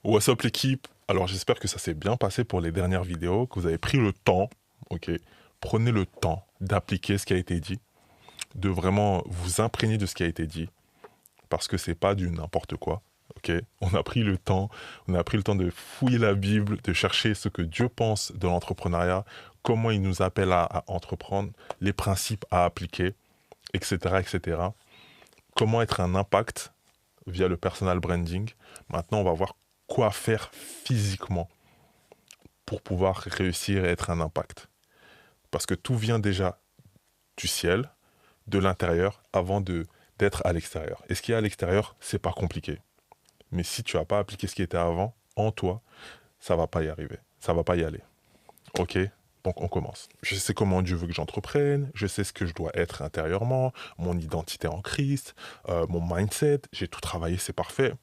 What's up l'équipe? Alors j'espère que ça s'est bien passé pour les dernières vidéos, que vous avez pris le temps, ok? Prenez le temps d'appliquer ce qui a été dit, de vraiment vous imprégner de ce qui a été dit, parce que c'est pas du n'importe quoi, ok? On a pris le temps de fouiller la Bible, de chercher ce que Dieu pense de l'entrepreneuriat, comment il nous appelle à entreprendre, les principes à appliquer, etc., etc. Comment être un impact via le personal branding. Maintenant, on va voir quoi faire physiquement pour pouvoir réussir et être un impact. Parce que tout vient déjà du ciel, de l'intérieur, avant d'être à l'extérieur. Et ce qui est à l'extérieur, c'est pas compliqué. Mais si tu n'as pas appliqué ce qui était avant, en toi, ça va pas y arriver. Ça va pas y aller. Ok? Donc on commence. Je sais comment Dieu veut que j'entreprenne, je sais ce que je dois être intérieurement, mon identité en Christ, mon mindset, j'ai tout travaillé, c'est parfait.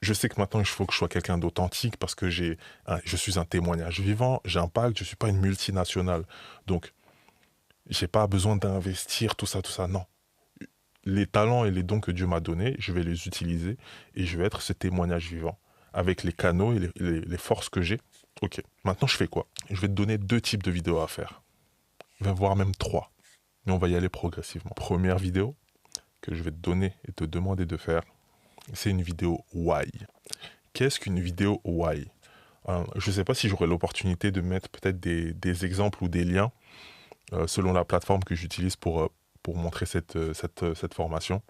Je sais que maintenant, il faut que je sois quelqu'un d'authentique parce que je suis un témoignage vivant, j'impacte, je ne suis pas une multinationale. Donc, j'ai pas besoin d'investir tout ça, non. Les talents et les dons que Dieu m'a donnés, je vais les utiliser et je vais être ce témoignage vivant avec les canaux et les forces que j'ai. Ok, maintenant je fais quoi? Je vais te donner 2 types de vidéos à faire. Je vais voir même 3. Mais on va y aller progressivement. Première vidéo que je vais te donner et te demander de faire, c'est une vidéo why. Qu'est-ce qu'une vidéo why? Je ne sais pas si j'aurai l'opportunité de mettre peut-être des exemples ou des liens selon la plateforme que j'utilise pour montrer cette formation.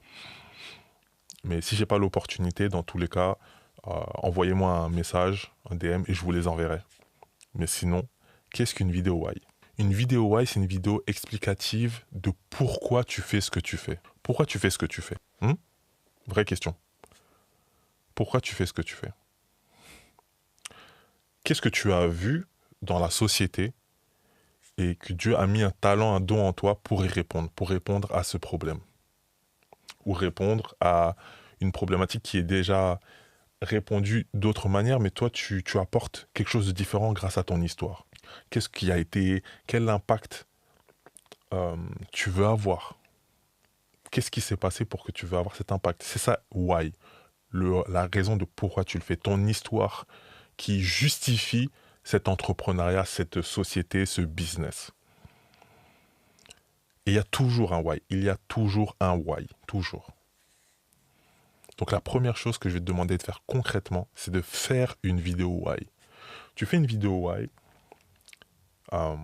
Mais si j'ai pas l'opportunité, dans tous les cas, envoyez-moi un message, un DM et je vous les enverrai. Mais sinon, qu'est-ce qu'une vidéo why? Une vidéo why, c'est une vidéo explicative de pourquoi tu fais ce que tu fais. Pourquoi tu fais ce que tu fais? Vraie question. Pourquoi tu fais ce que tu fais? Qu'est-ce que tu as vu dans la société et que Dieu a mis un talent, un don en toi pour y pour répondre à ce problème, ou répondre à une problématique qui est déjà répondue d'autres manières, mais toi, tu apportes quelque chose de différent grâce à ton histoire. Qu'est-ce qui a été, quel impact tu veux avoir? Qu'est-ce qui s'est passé pour que tu veux avoir cet impact? C'est ça, why, la raison de pourquoi tu le fais, ton histoire qui justifie cet entrepreneuriat, cette société, ce business. Et il y a toujours un why. Il y a toujours un why. Toujours. Donc la première chose que je vais te demander de faire concrètement, c'est de faire une vidéo why. Tu fais une vidéo why euh,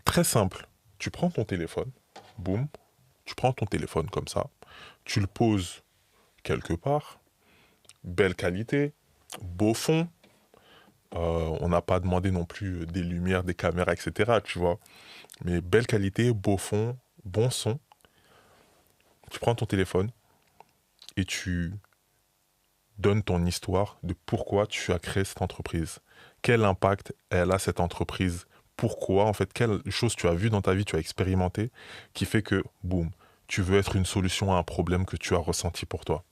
très simple. Tu prends ton téléphone, boum, tu prends ton téléphone comme ça, tu le poses quelque part, belle qualité, beau fond. On n'a pas demandé non plus des lumières, des caméras, etc. Tu vois. Mais belle qualité, beau fond, bon son. Tu prends ton téléphone et tu donnes ton histoire de pourquoi tu as créé cette entreprise. Quel impact elle a cette entreprise? Pourquoi, en fait, quelle chose tu as vu dans ta vie, tu as expérimenté, qui fait que, boum, tu veux être une solution à un problème que tu as ressenti pour toi.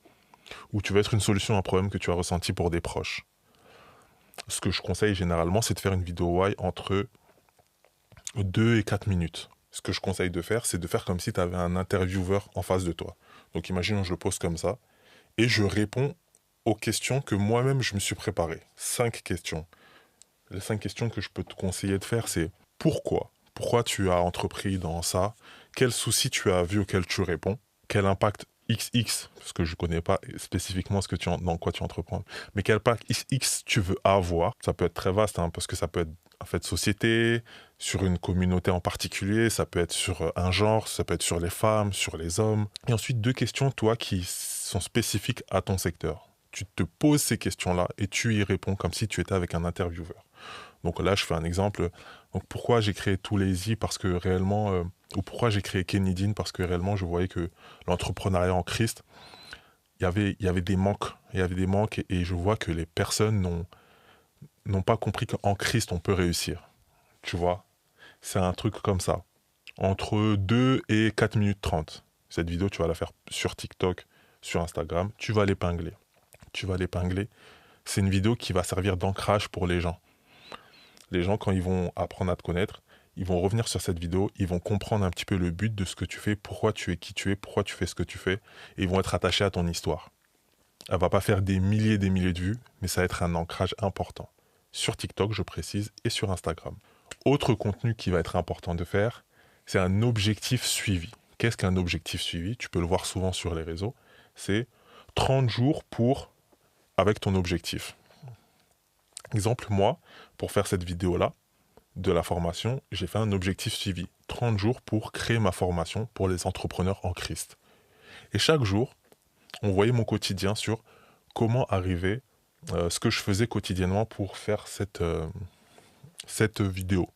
Ou tu veux être une solution à un problème que tu as ressenti pour des proches. Ce que je conseille généralement, c'est de faire une vidéo why entre 2 et 4 minutes. Ce que je conseille de faire, c'est de faire comme si tu avais un intervieweur en face de toi. Donc imaginons, je le pose comme ça, et je réponds aux questions que moi-même je me suis préparé. 5 questions. Les 5 questions que je peux te conseiller de faire, c'est pourquoi? Pourquoi tu as entrepris dans ça? Quels soucis tu as vu auxquels tu réponds? Quel impact XX, parce que je ne connais pas spécifiquement dans quoi tu entreprends, mais quel impact XX tu veux avoir? Ça peut être très vaste, hein, parce que ça peut être en fait société, sur une communauté en particulier, ça peut être sur un genre, ça peut être sur les femmes, sur les hommes. Et ensuite, 2 questions, toi, qui sont spécifiques à ton secteur. Tu te poses ces questions-là et tu y réponds comme si tu étais avec un intervieweur. Donc là, je fais un exemple. Donc pourquoi j'ai créé Too Lazy? Parce que réellement, ou pourquoi j'ai créé Kennedy? Parce que réellement, je voyais que l'entrepreneuriat en Christ, il y avait des manques. Il y avait des manques et je vois que les personnes n'ont pas compris qu'en Christ, on peut réussir. Tu vois? C'est un truc comme ça. Entre 2 et 4 minutes 30. Cette vidéo, tu vas la faire sur TikTok, sur Instagram. Tu vas l'épingler. Tu vas l'épingler. C'est une vidéo qui va servir d'ancrage pour les gens. Les gens, quand ils vont apprendre à te connaître, ils vont revenir sur cette vidéo, ils vont comprendre un petit peu le but de ce que tu fais, pourquoi tu es qui tu es, pourquoi tu fais ce que tu fais, et ils vont être attachés à ton histoire. Elle va pas faire des milliers de vues, mais ça va être un ancrage important. Sur TikTok, je précise, et sur Instagram. Autre contenu qui va être important de faire, c'est un objectif suivi. Qu'est-ce qu'un objectif suivi? Tu peux le voir souvent sur les réseaux. C'est 30 jours avec ton objectif. Exemple, moi, pour faire cette vidéo-là, de la formation, j'ai fait un objectif suivi. 30 jours pour créer ma formation pour les entrepreneurs en Christ. Et chaque jour, on voyait mon quotidien sur comment arriver, ce que je faisais quotidiennement pour faire cette vidéo.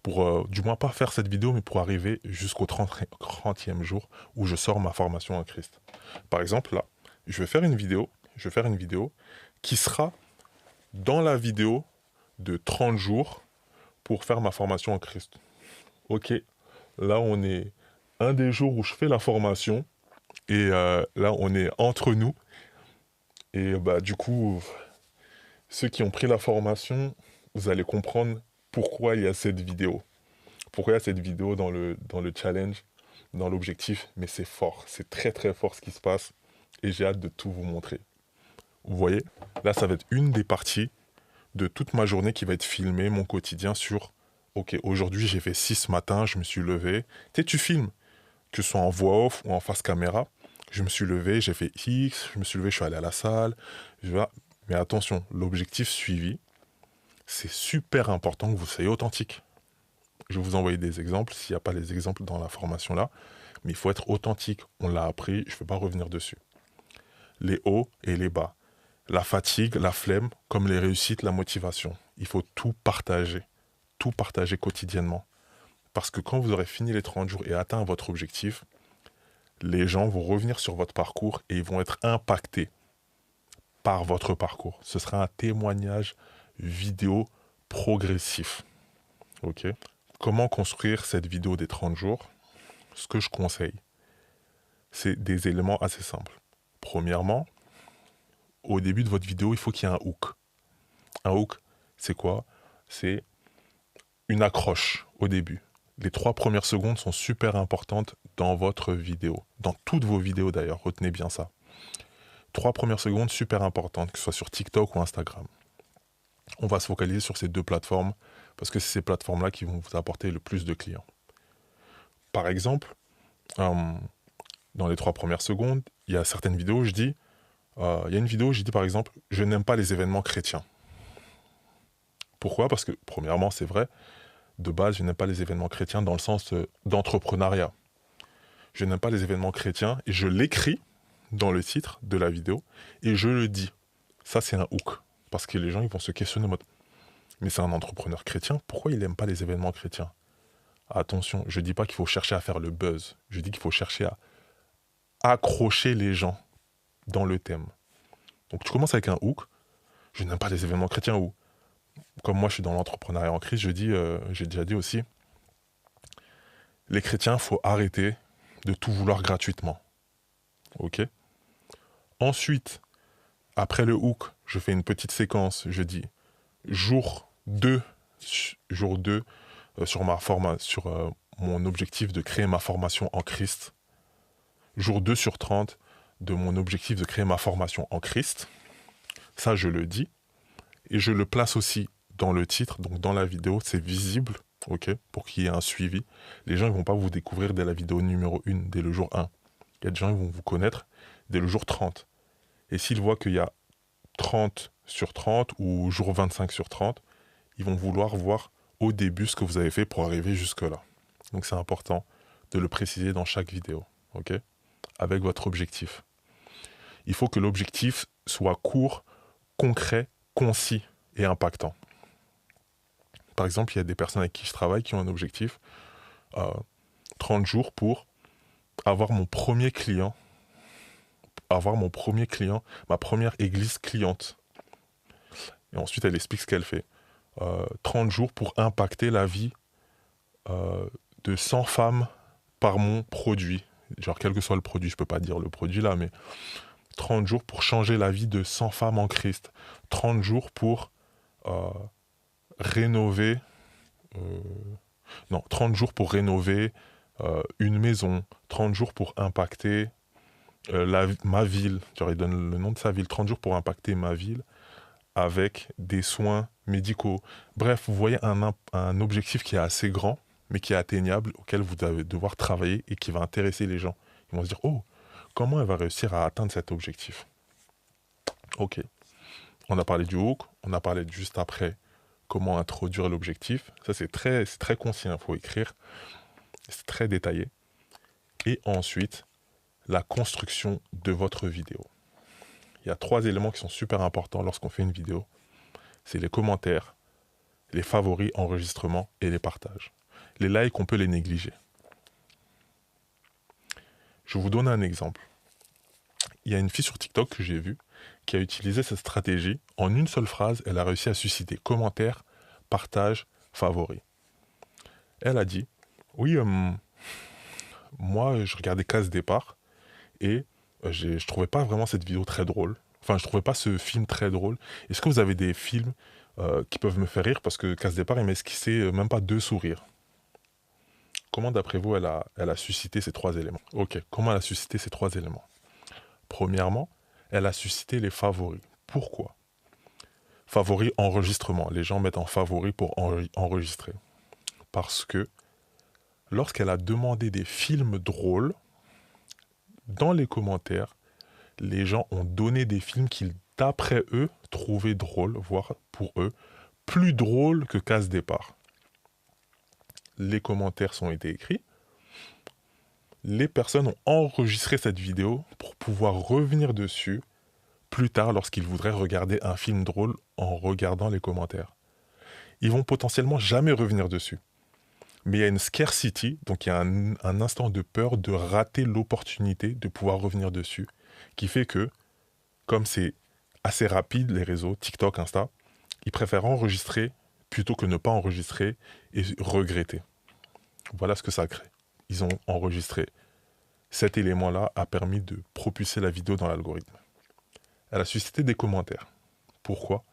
Pour, du moins pas faire cette vidéo, mais pour arriver jusqu'au 30e jour où je sors ma formation en Christ. Par exemple, là, je vais faire une vidéo qui sera dans la vidéo de 30 jours pour faire ma formation en Christ. Ok, là on est un des jours où je fais la formation et là on est entre nous. Et bah du coup, ceux qui ont pris la formation, vous allez comprendre pourquoi il y a cette vidéo. Pourquoi il y a cette vidéo dans le challenge, dans l'objectif. Mais c'est fort, c'est très très fort ce qui se passe. Et j'ai hâte de tout vous montrer. Vous voyez, là ça va être une des parties de toute ma journée qui va être filmée, mon quotidien sur ok, aujourd'hui j'ai fait 6 ce matin, je me suis levé. Tu sais, tu filmes, que ce soit en voix off ou en face caméra. Je me suis levé, j'ai fait X, je me suis levé, je suis allé à la salle. Mais attention, l'objectif suivi, c'est super important que vous soyez authentique. Je vais vous envoyer des exemples, s'il n'y a pas les exemples dans la formation là. Mais il faut être authentique, on l'a appris, je ne vais pas revenir dessus. Les hauts et les bas. La fatigue, la flemme, comme les réussites, la motivation. Il faut tout partager quotidiennement. Parce que quand vous aurez fini les 30 jours et atteint votre objectif, les gens vont revenir sur votre parcours et ils vont être impactés par votre parcours. Ce sera un témoignage vidéo progressif. Ok. Comment construire cette vidéo des 30 jours? Ce que je conseille, c'est des éléments assez simples. Premièrement, au début de votre vidéo, il faut qu'il y ait un hook. Un hook, c'est quoi? C'est une accroche au début. Les 3 premières secondes sont super importantes dans votre vidéo. Dans toutes vos vidéos d'ailleurs, retenez bien ça. 3 premières secondes super importantes, que ce soit sur TikTok ou Instagram. On va se focaliser sur ces 2 plateformes parce que c'est ces plateformes-là qui vont vous apporter le plus de clients. Par exemple, dans les 3 premières secondes, il y a certaines vidéos où je dis, il y a une vidéo où je dis par exemple, je n'aime pas les événements chrétiens. Pourquoi? Parce que premièrement, c'est vrai, de base, je n'aime pas les événements chrétiens dans le sens d'entrepreneuriat. Je n'aime pas les événements chrétiens et je l'écris dans le titre de la vidéo et je le dis. Ça, c'est un hook. Parce que les gens ils vont se questionner en mode mais c'est un entrepreneur chrétien, pourquoi il n'aime pas les événements chrétiens? Attention, je ne dis pas qu'il faut chercher à faire le buzz. Je dis qu'il faut chercher à accrocher les gens dans le thème. Donc tu commences avec un hook. Je n'aime pas les événements chrétiens ou comme moi je suis dans l'entrepreneuriat en crise, je dis, j'ai déjà dit aussi, les chrétiens, il faut arrêter de tout vouloir gratuitement. Ok? Ensuite, après le hook, je fais une petite séquence. Je dis jour 2 sur mon objectif de créer ma formation en Christ. Jour 2 sur 30 de mon objectif de créer ma formation en Christ. Ça, je le dis. Et je le place aussi dans le titre, donc dans la vidéo, c'est visible, ok, pour qu'il y ait un suivi. Les gens ne vont pas vous découvrir dès la vidéo numéro 1, dès le jour 1. Il y a des gens qui vont vous connaître dès le jour 30. Et s'ils voient qu'il y a 30 sur 30 ou jour 25 sur 30, ils vont vouloir voir au début ce que vous avez fait pour arriver jusque-là. Donc c'est important de le préciser dans chaque vidéo, ok, avec votre objectif. Il faut que l'objectif soit court, concret, concis et impactant. Par exemple, il y a des personnes avec qui je travaille qui ont un objectif 30 jours pour avoir mon premier client, ma première église cliente. Et ensuite, elle explique ce qu'elle fait. 30 jours pour impacter la vie de 100 femmes par mon produit. Genre, quel que soit le produit, je ne peux pas dire le produit là, mais 30 jours pour changer la vie de 100 femmes en Christ. 30 jours pour rénover... 30 jours pour rénover une maison. 30 jours pour impacter ma ville, genre il donne le nom de sa ville, 30 jours pour impacter ma ville avec des soins médicaux. Bref, vous voyez un objectif qui est assez grand, mais qui est atteignable, auquel vous allez devoir travailler et qui va intéresser les gens. Ils vont se dire, oh, comment elle va réussir à atteindre cet objectif? Ok, on a parlé du hook, on a parlé juste après comment introduire l'objectif. Ça, c'est très concis, il faut écrire. C'est très détaillé. Et ensuite, la construction de votre vidéo. Il y a 3 éléments qui sont super importants lorsqu'on fait une vidéo. C'est les commentaires, les favoris, enregistrements et les partages. Les likes, on peut les négliger. Je vous donne un exemple. Il y a une fille sur TikTok que j'ai vue qui a utilisé cette stratégie. En une seule phrase, elle a réussi à susciter commentaires, partages, favoris. Elle a dit, oui, moi, je regardais Case Départ et je trouvais pas vraiment cette vidéo très drôle. Enfin, je trouvais pas ce film très drôle. Est-ce que vous avez des films qui peuvent me faire rire? Parce que Case Départ, il m'a esquissé même pas 2 sourires. Comment, d'après vous, elle a suscité ces 3 éléments? Ok, comment elle a suscité ces 3 éléments? Premièrement, elle a suscité les favoris. Pourquoi? Favoris enregistrement. Les gens mettent en favori pour enregistrer. Parce que lorsqu'elle a demandé des films drôles, dans les commentaires, les gens ont donné des films qu'ils, d'après eux, trouvaient drôles, voire pour eux, plus drôles que Case Départ. Les commentaires sont été écrits. Les personnes ont enregistré cette vidéo pour pouvoir revenir dessus plus tard lorsqu'ils voudraient regarder un film drôle en regardant les commentaires. Ils vont potentiellement jamais revenir dessus. Mais il y a une scarcity, donc il y a un instant de peur de rater l'opportunité de pouvoir revenir dessus, qui fait que, comme c'est assez rapide les réseaux, TikTok, Insta, ils préfèrent enregistrer plutôt que ne pas enregistrer et regretter. Voilà ce que ça crée. Ils ont enregistré. Cet élément-là a permis de propulser la vidéo dans l'algorithme. Elle a suscité des commentaires. Pourquoi?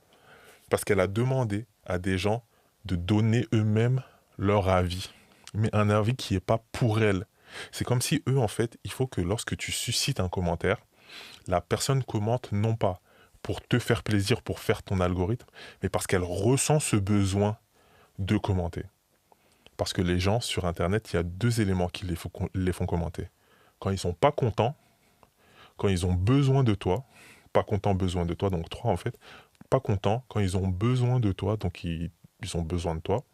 Parce qu'elle a demandé à des gens de donner eux-mêmes leur avis. Mais un avis qui n'est pas pour elle. C'est comme si eux, en fait, il faut que lorsque tu suscites un commentaire, la personne commente non pas pour te faire plaisir, pour faire ton algorithme, mais parce qu'elle ressent ce besoin de commenter. Parce que les gens, sur Internet, il y a 2 éléments qui les font commenter. Quand ils sont pas contents, quand ils ont besoin de toi, pas contents, besoin de toi, donc 3 en fait, pas contents quand ils ont besoin de toi, donc ils ont besoin de toi,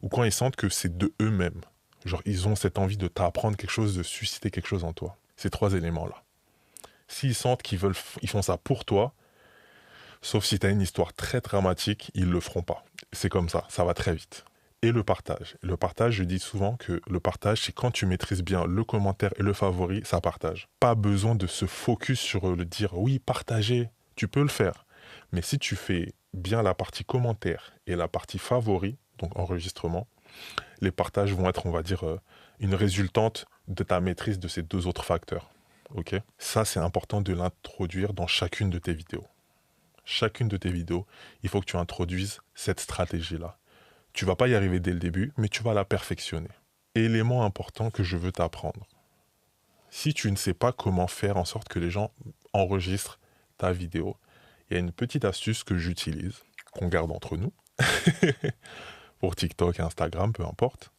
ou quand ils sentent que c'est de eux-mêmes. Genre, ils ont cette envie de t'apprendre quelque chose, de susciter quelque chose en toi. Ces 3 éléments-là. S'ils sentent ils font ça pour toi, sauf si tu as une histoire très dramatique, ils le feront pas. C'est comme ça va très vite. Et le partage. Le partage, je dis souvent que le partage, c'est quand tu maîtrises bien le commentaire et le favori, ça partage. Pas besoin de se focus sur le dire, oui, partager, tu peux le faire. Mais si tu fais bien la partie commentaire et la partie favori, donc enregistrement, les partages vont être, on va dire, une résultante de ta maîtrise de ces 2 autres facteurs. Ok? Ça, c'est important de l'introduire dans chacune de tes vidéos. Chacune de tes vidéos, il faut que tu introduises cette stratégie-là. Tu vas pas y arriver dès le début, mais tu vas la perfectionner. Élément important que je veux t'apprendre. Si tu ne sais pas comment faire en sorte que les gens enregistrent ta vidéo, il y a une petite astuce que j'utilise, qu'on garde entre nous, pour TikTok et Instagram, peu importe,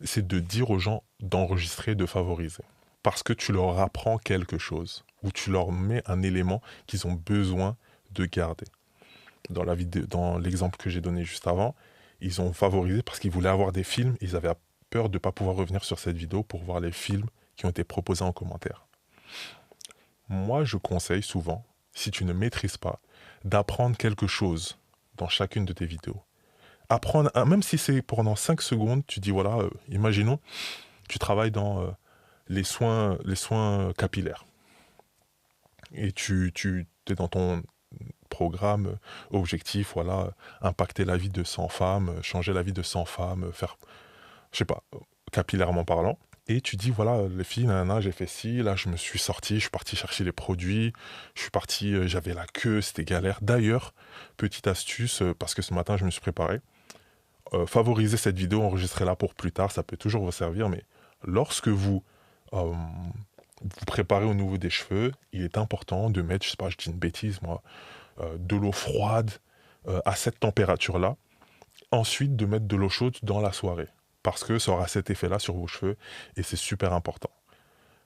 c'est de dire aux gens d'enregistrer, de favoriser. Parce que tu leur apprends quelque chose, ou tu leur mets un élément qu'ils ont besoin de garder. Dans l'exemple que j'ai donné juste avant, ils ont favorisé parce qu'ils voulaient avoir des films, ils avaient peur de ne pas pouvoir revenir sur cette vidéo pour voir les films qui ont été proposés en commentaire. Moi, je conseille souvent, si tu ne maîtrises pas, d'apprendre quelque chose dans chacune de tes vidéos. Apprendre, même si c'est pendant 5 secondes, tu dis, voilà, imaginons, tu travailles dans les soins capillaires. Et tu es dans ton programme objectif, voilà, impacter la vie de 100 femmes, changer la vie de 100 femmes, faire, je sais pas, capillairement parlant. Et tu dis, voilà, les filles, nanana, j'ai fait ci, là, je me suis sorti, je suis parti chercher les produits, je suis parti, j'avais la queue, c'était galère. D'ailleurs, petite astuce, parce que ce matin, je me suis préparé, favoriser cette vidéo, enregistrer-la pour plus tard, ça peut toujours vous servir, mais lorsque vous vous préparez au niveau des cheveux, il est important de mettre, je sais pas, je dis une bêtise moi, de l'eau froide à cette température-là. Ensuite, de mettre de l'eau chaude dans la soirée. Parce que ça aura cet effet-là sur vos cheveux et c'est super important.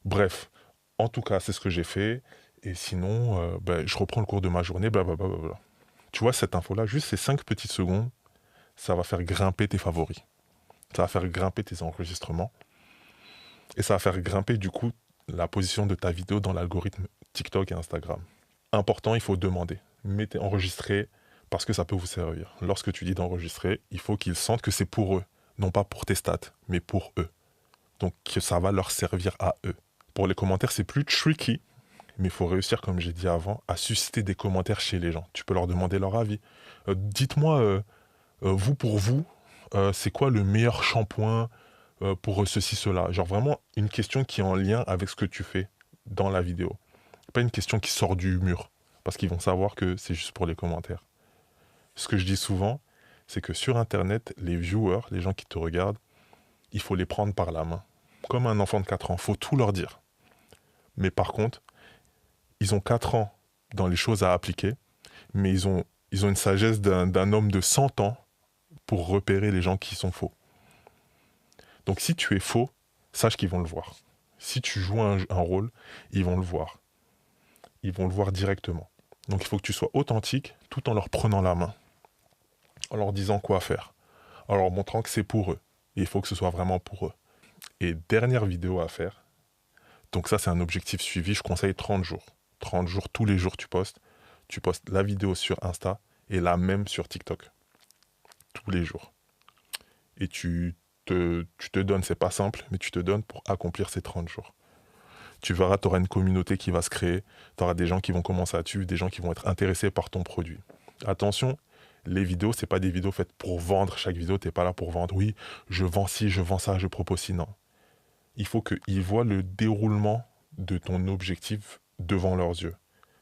Bref, en tout cas, c'est ce que j'ai fait. Et sinon, je reprends le cours de ma journée, blablabla. Tu vois, cette info-là, juste ces 5 petites secondes, ça va faire grimper tes favoris. Ça va faire grimper tes enregistrements. Et ça va faire grimper, du coup, la position de ta vidéo dans l'algorithme TikTok et Instagram. Important, il faut demander. Mettez enregistrer parce que ça peut vous servir. Lorsque tu dis d'enregistrer, il faut qu'ils sentent que c'est pour eux. Non pas pour tes stats, mais pour eux. Donc que ça va leur servir à eux. Pour les commentaires, c'est plus tricky, mais il faut réussir, comme j'ai dit avant, à susciter des commentaires chez les gens. Tu peux leur demander leur avis. Dites-moi, vous pour vous, c'est quoi le meilleur shampoing pour ceci, cela. Genre vraiment une question qui est en lien avec ce que tu fais dans la vidéo. Pas une question qui sort du mur, parce qu'ils vont savoir que c'est juste pour les commentaires. Ce que je dis souvent, c'est que sur Internet, les viewers, les gens qui te regardent, il faut les prendre par la main. Comme un enfant de 4 ans, il faut tout leur dire. Mais par contre, ils ont 4 ans dans les choses à appliquer, mais ils ont une sagesse d'un homme de 100 ans pour repérer les gens qui sont faux. Donc si tu es faux, sache qu'ils vont le voir. Si tu joues un rôle, ils vont le voir. Ils vont le voir directement. Donc il faut que tu sois authentique tout en leur prenant la main, en leur disant quoi faire, en leur montrant que c'est pour eux. Et il faut que ce soit vraiment pour eux. Et dernière vidéo à faire, donc ça c'est un objectif suivi, je conseille 30 jours. 30 jours, tous les jours tu postes la vidéo sur Insta et la même sur TikTok. Tous les jours. Et tu te donnes, c'est pas simple, mais tu te donnes pour accomplir ces 30 jours. Tu verras, tu auras une communauté qui va se créer, tu auras des gens qui vont commencer à te suivre, des gens qui vont être intéressés par ton produit. Attention, les vidéos, c'est pas des vidéos faites pour vendre. Chaque vidéo, tu n'es pas là pour vendre. Oui, je vends ci, je vends ça, je propose ci. Non. Il faut qu'ils voient le déroulement de ton objectif devant leurs yeux,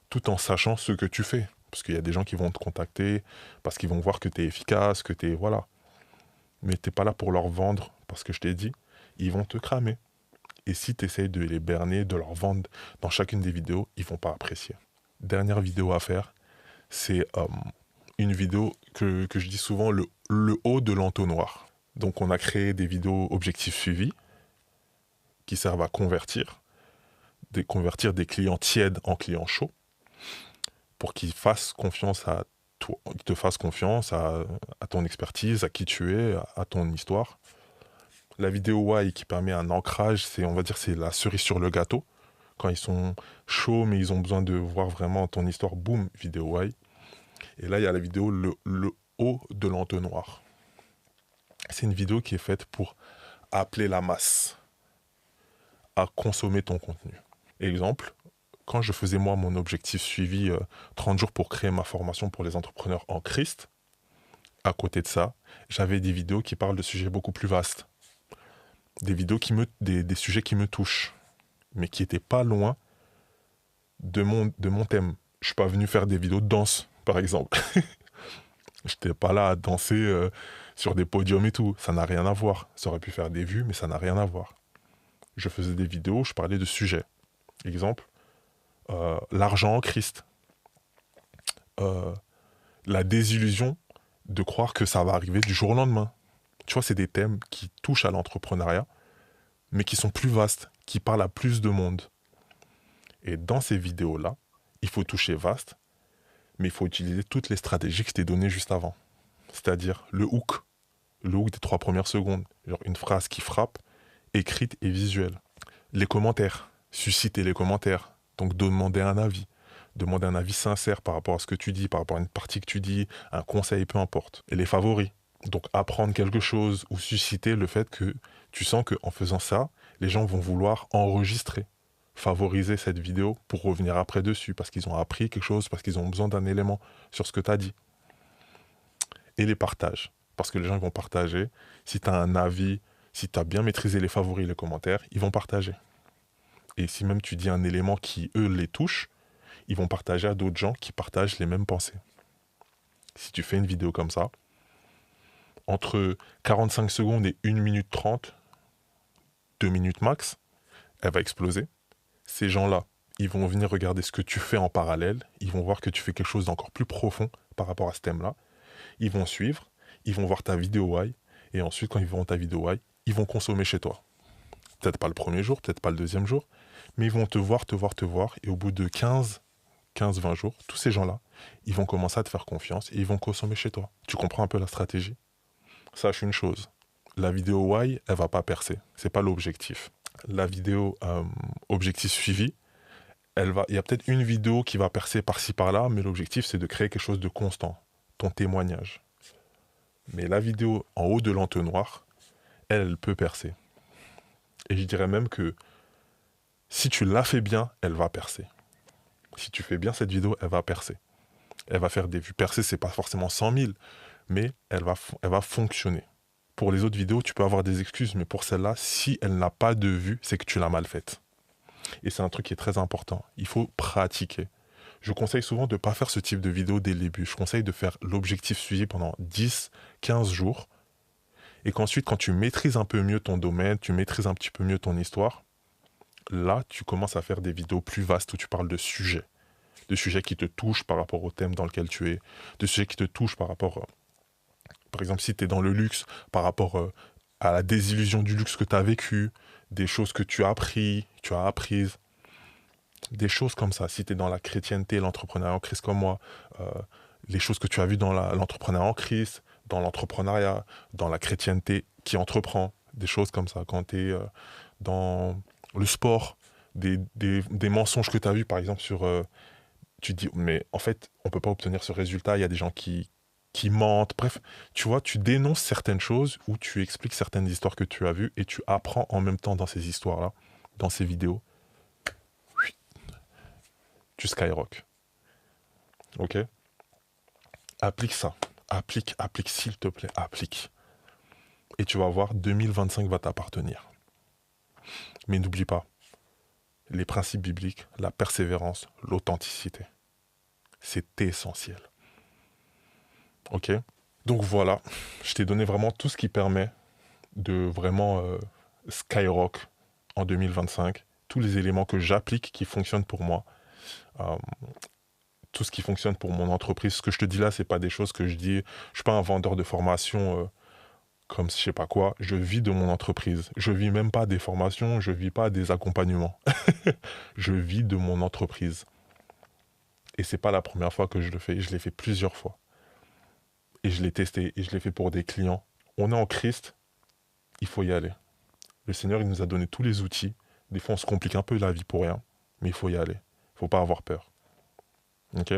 tout en sachant ce que tu fais. Parce qu'il y a des gens qui vont te contacter, parce qu'ils vont voir que tu es efficace, que tu es... Voilà. Mais tu n'es pas là pour leur vendre, parce que je t'ai dit, ils vont te cramer. Et si tu essayes de les berner, de leur vendre dans chacune des vidéos, ils vont pas apprécier. Dernière vidéo à faire, c'est une vidéo que je dis souvent le haut de l'entonnoir. Donc on a créé des vidéos objectifs suivis qui servent à convertir des clients tièdes en clients chauds pour qu'ils fassent confiance à toi, qu'ils te fassent confiance à ton expertise, à qui tu es, à ton histoire. La vidéo why qui permet un ancrage, on va dire, c'est la cerise sur le gâteau. Quand ils sont chauds, mais ils ont besoin de voir vraiment ton histoire, boum, vidéo why. Et là, il y a la vidéo le haut de l'entonnoir. C'est une vidéo qui est faite pour appeler la masse à consommer ton contenu. Exemple, quand je faisais moi mon objectif suivi 30 jours pour créer ma formation pour les entrepreneurs en Christ, à côté de ça, j'avais des vidéos qui parlent de sujets beaucoup plus vastes. Des vidéos des sujets qui me touchent, mais qui n'étaient pas loin de mon thème. Je suis pas venu faire des vidéos de danse, par exemple. J'étais pas là à danser sur des podiums et tout. Ça n'a rien à voir. Ça aurait pu faire des vues, mais ça n'a rien à voir. Je faisais des vidéos, je parlais de sujets. Exemple, l'argent en Christ. La désillusion de croire que ça va arriver du jour au lendemain. Tu vois, c'est des thèmes qui touchent à l'entrepreneuriat, mais qui sont plus vastes, qui parlent à plus de monde. Et dans ces vidéos-là, il faut toucher vaste, mais il faut utiliser toutes les stratégies que je t'ai données juste avant. C'est-à-dire le hook des 3 premières secondes. Genre une phrase qui frappe, écrite et visuelle. Les commentaires, susciter les commentaires. Donc demander un avis sincère par rapport à ce que tu dis, par rapport à une partie que tu dis, un conseil, peu importe. Et les favoris. Donc apprendre quelque chose ou susciter le fait que tu sens qu'en faisant ça, les gens vont vouloir enregistrer, favoriser cette vidéo pour revenir après dessus, parce qu'ils ont appris quelque chose, parce qu'ils ont besoin d'un élément sur ce que tu as dit. Et les partages, parce que les gens vont partager. Si tu as un avis, si tu as bien maîtrisé les favoris et les commentaires, ils vont partager. Et si même tu dis un élément qui, eux, les touche, ils vont partager à d'autres gens qui partagent les mêmes pensées. Si tu fais une vidéo comme ça, entre 45 secondes et 1 minute 30, 2 minutes max, elle va exploser. Ces gens-là, ils vont venir regarder ce que tu fais en parallèle, ils vont voir que tu fais quelque chose d'encore plus profond par rapport à ce thème-là, ils vont suivre, ils vont voir ta vidéo why, et ensuite quand ils verront ta vidéo why, ils vont consommer chez toi. Peut-être pas le premier jour, peut-être pas le deuxième jour, mais ils vont te voir, et au bout de 15-20 jours, tous ces gens-là, ils vont commencer à te faire confiance et ils vont consommer chez toi. Tu comprends un peu la stratégie? Sache une chose, la vidéo why, elle va pas percer, c'est pas l'objectif. La vidéo objectif suivi, il y a peut-être une vidéo qui va percer par-ci par-là, mais l'objectif c'est de créer quelque chose de constant, ton témoignage. Mais la vidéo en haut de l'entonnoir, elle peut percer. Et je dirais même que si tu la fais bien, elle va percer. Si tu fais bien cette vidéo, elle va percer. Elle va faire des vues. Percer, c'est pas forcément 100 000, mais elle va fonctionner. Pour les autres vidéos, tu peux avoir des excuses, mais pour celle-là, si elle n'a pas de vues, c'est que tu l'as mal faite. Et c'est un truc qui est très important. Il faut pratiquer. Je conseille souvent de ne pas faire ce type de vidéo dès le début. Je conseille de faire l'objectif suivi pendant 10-15 jours. Et qu'ensuite, quand tu maîtrises un peu mieux ton domaine, tu maîtrises un petit peu mieux ton histoire, là, tu commences à faire des vidéos plus vastes où tu parles de sujets qui te touchent par rapport au thème dans lequel tu es, de sujets qui te touchent par exemple, si tu es dans le luxe, par rapport à la désillusion du luxe que tu as vécu, des choses que tu as appris, tu as apprises, des choses comme ça. Si tu es dans la chrétienté, l'entrepreneuriat en Christ comme moi, euh, les choses que tu as vues dans l'entrepreneuriat en Christ, dans l'entrepreneuriat, dans la chrétienté qui entreprend, des choses comme ça. Quand tu es dans le sport, des mensonges que tu as vus, par exemple, tu te dis, mais en fait, on ne peut pas obtenir ce résultat, il y a des gens qui mentent. Bref, tu vois, tu dénonces certaines choses ou tu expliques certaines histoires que tu as vues et tu apprends en même temps dans ces histoires-là, dans ces vidéos. Tu skyrock. Ok? Applique ça. Applique, s'il te plaît, applique. Et tu vas voir, 2025 va t'appartenir. Mais n'oublie pas, les principes bibliques, la persévérance, l'authenticité. C'est essentiel. Ok? Donc voilà, je t'ai donné vraiment tout ce qui permet de vraiment skyrock en 2025. Tous les éléments que j'applique qui fonctionnent pour moi. Euh, tout ce qui fonctionne pour mon entreprise. Ce que je te dis là, c'est pas des choses que je dis. Je suis pas un vendeur de formation comme je sais pas quoi. Je vis de mon entreprise. Je vis même pas des formations. Je vis pas des accompagnements. Je vis de mon entreprise. Et c'est pas la première fois que je le fais. Je l'ai fait plusieurs fois. Et je l'ai testé. Et je l'ai fait pour des clients. On est en Christ. Il faut y aller. Le Seigneur, il nous a donné tous les outils. Des fois, on se complique un peu la vie pour rien. Mais il faut y aller. Il faut pas avoir peur. Ok?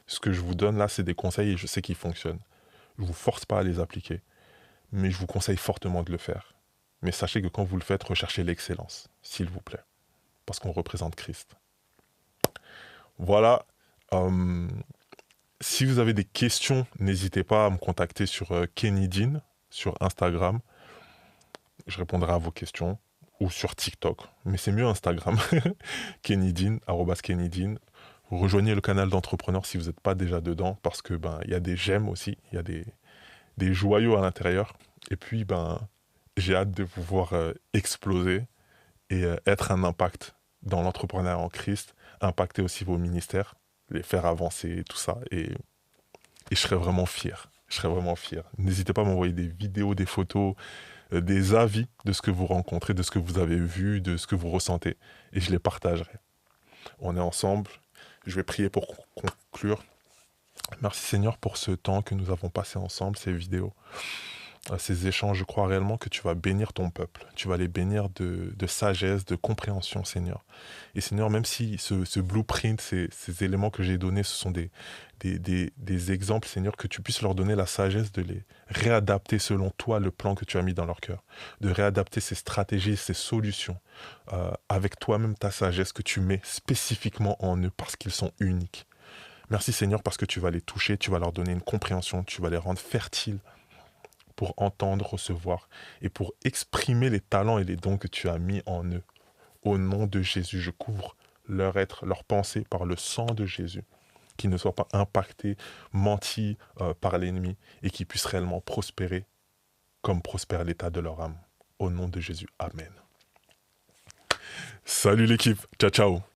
Ce que je vous donne là, c'est des conseils et je sais qu'ils fonctionnent. Je ne vous force pas à les appliquer, mais je vous conseille fortement de le faire. Mais sachez que quand vous le faites, recherchez l'excellence, s'il vous plaît, parce qu'on représente Christ. Voilà. Euh, Si vous avez des questions, n'hésitez pas à me contacter sur Kenny Dean, sur Instagram. Je répondrai à vos questions. Ou sur TikTok. Mais c'est mieux Instagram. Kenny Dean, @Kenny Dean. Vous rejoignez le canal d'entrepreneurs si vous n'êtes pas déjà dedans, parce que il y a des j'aime aussi, il y a des joyaux à l'intérieur. Et puis j'ai hâte de vous voir exploser et être un impact dans l'entrepreneuriat en Christ, impacter aussi vos ministères, les faire avancer, tout ça. Et je serais vraiment fier. Je serais vraiment fier. N'hésitez pas à m'envoyer des vidéos, des photos, des avis de ce que vous rencontrez, de ce que vous avez vu, de ce que vous ressentez. Et je les partagerai. On est ensemble. Je vais prier pour conclure. Merci Seigneur pour ce temps que nous avons passé ensemble, ces vidéos, ces échanges. Je crois réellement que tu vas bénir ton peuple. Tu vas les bénir de sagesse, de compréhension, Seigneur. Et Seigneur, même si ce blueprint, ces éléments que j'ai donnés, ce sont des exemples, Seigneur, que tu puisses leur donner la sagesse de les réadapter selon toi, le plan que tu as mis dans leur cœur. De réadapter ces stratégies, ces solutions, avec toi-même ta sagesse que tu mets spécifiquement en eux parce qu'ils sont uniques. Merci Seigneur parce que tu vas les toucher, tu vas leur donner une compréhension, tu vas les rendre fertiles pour entendre, recevoir et pour exprimer les talents et les dons que tu as mis en eux. Au nom de Jésus, je couvre leur être, leur pensée par le sang de Jésus, qu'ils ne soient pas impactés, mentis par l'ennemi et qu'ils puissent réellement prospérer comme prospère l'état de leur âme. Au nom de Jésus, Amen. Salut l'équipe. Ciao, ciao.